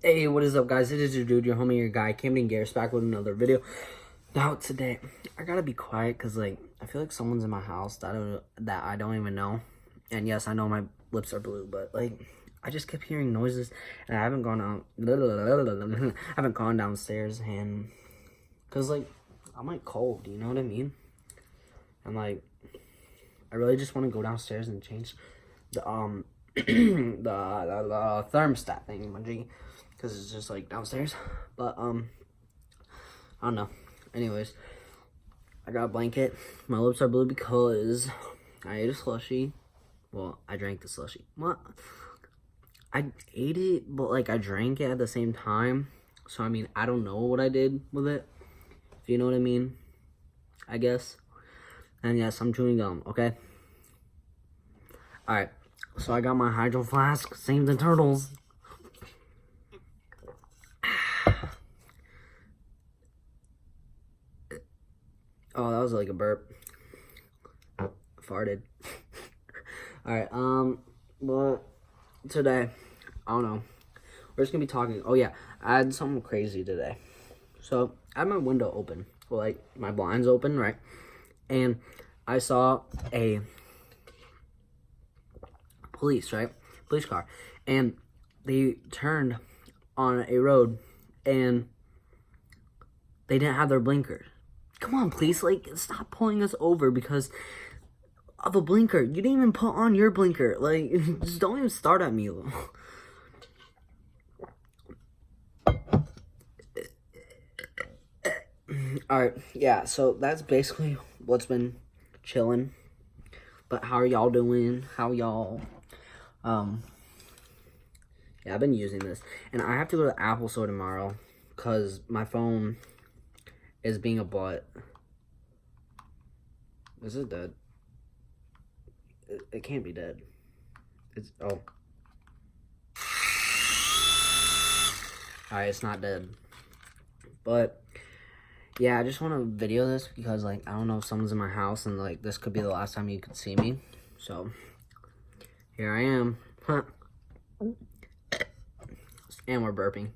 Hey, what is up, guys? It is your dude, your homie, your guy, Camden Garris, back with another video. Now, today, I gotta be quiet because, like, I feel like someone's in my house that I don't even know. And yes, I know my lips are blue, but, like, I just kept hearing noises, and I haven't gone out. I haven't gone downstairs, and because, like, I'm like cold, you know what I mean? I'm like, I really just want to go downstairs and change the the thermostat thing, my G, because it's just like downstairs. But I don't know. Anyways, I got a blanket. My lips are blue because I ate a slushie. Well, I drank the slushie. What? I ate it, but like I drank it at the same time. So I mean, I don't know what I did with it. If you know what I mean, I guess. And yes, I'm chewing gum. Okay. All right. So I got my hydro flask. Save the turtles. Oh, that was like a burp. Farted. Alright, but today, I don't know. We're just gonna be talking. Oh yeah, I had something crazy today. So I had my window open. Well, like my blinds open, right? And I saw a police car. And they turned on a road and they didn't have their blinkers. Come on, please, like, stop pulling us over because of a blinker. You didn't even put on your blinker. Like, just don't even start at me. Alright, yeah, so that's basically what's been chilling. But how are y'all doing? How y'all, yeah, I've been using this. And I have to go to the Apple store tomorrow because my phone is being a butt. Is it dead? It can't be dead. It's, oh. Alright, it's not dead. But, yeah, I just want to video this because, like, I don't know if someone's in my house and, like, this could be the last time you could see me. So, here I am. Huh. And we're burping.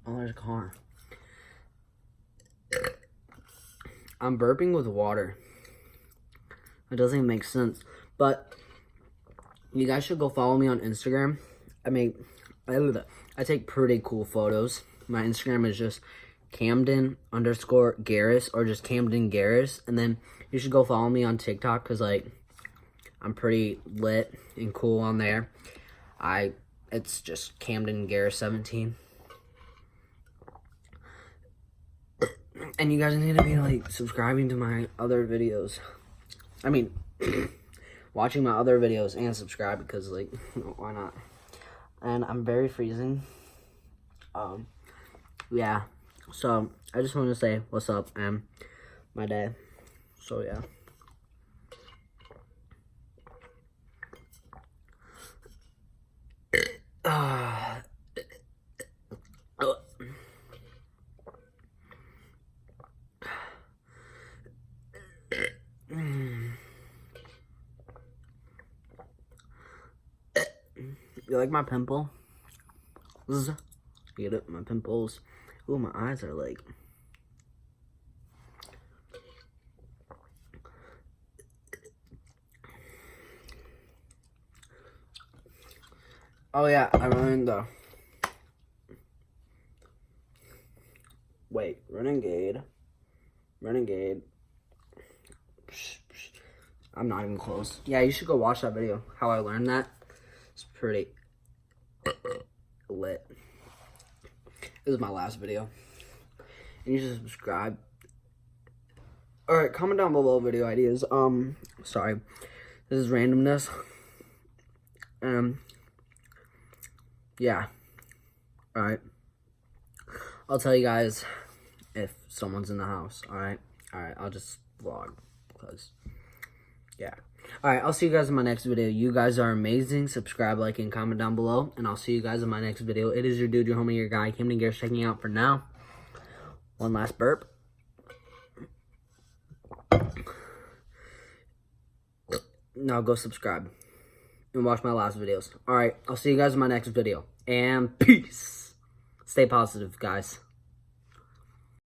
Oh, there's a car. I'm burping with water. It doesn't even make sense. But you guys should go follow me on Instagram. I take pretty cool photos. My Instagram is just Camden_Garris or just Camden Garris. And then you should go follow me on TikTok because, like, I'm pretty lit and cool on there. It's just Camden Garris 17. And you guys need to be, like, subscribing to my other videos. I mean, watching my other videos and subscribe because, like, why not? And I'm very freezing. Yeah. So, I just want to say what's up and my day. So, yeah. You like my pimple? Get it? My pimples. Ooh, my eyes are like... Oh yeah, I ruined the... Wait, Renegade. I'm not even close. Yeah, you should go watch that video. How I learned that. It's pretty lit. This is my last video. And you should subscribe. Alright, comment down below video ideas. Sorry. This is randomness. Yeah. Alright. I'll tell you guys if someone's in the house. Alright. I'll just vlog. Because, yeah. Alright, I'll see you guys in my next video. You guys are amazing. Subscribe, like, and comment down below. And I'll see you guys in my next video. It is your dude, your homie, your guy, Camden Garris, checking you out for now. One last burp. Now go subscribe. and watch my last videos. Alright, I'll see you guys in my next video. And peace. Stay positive, guys.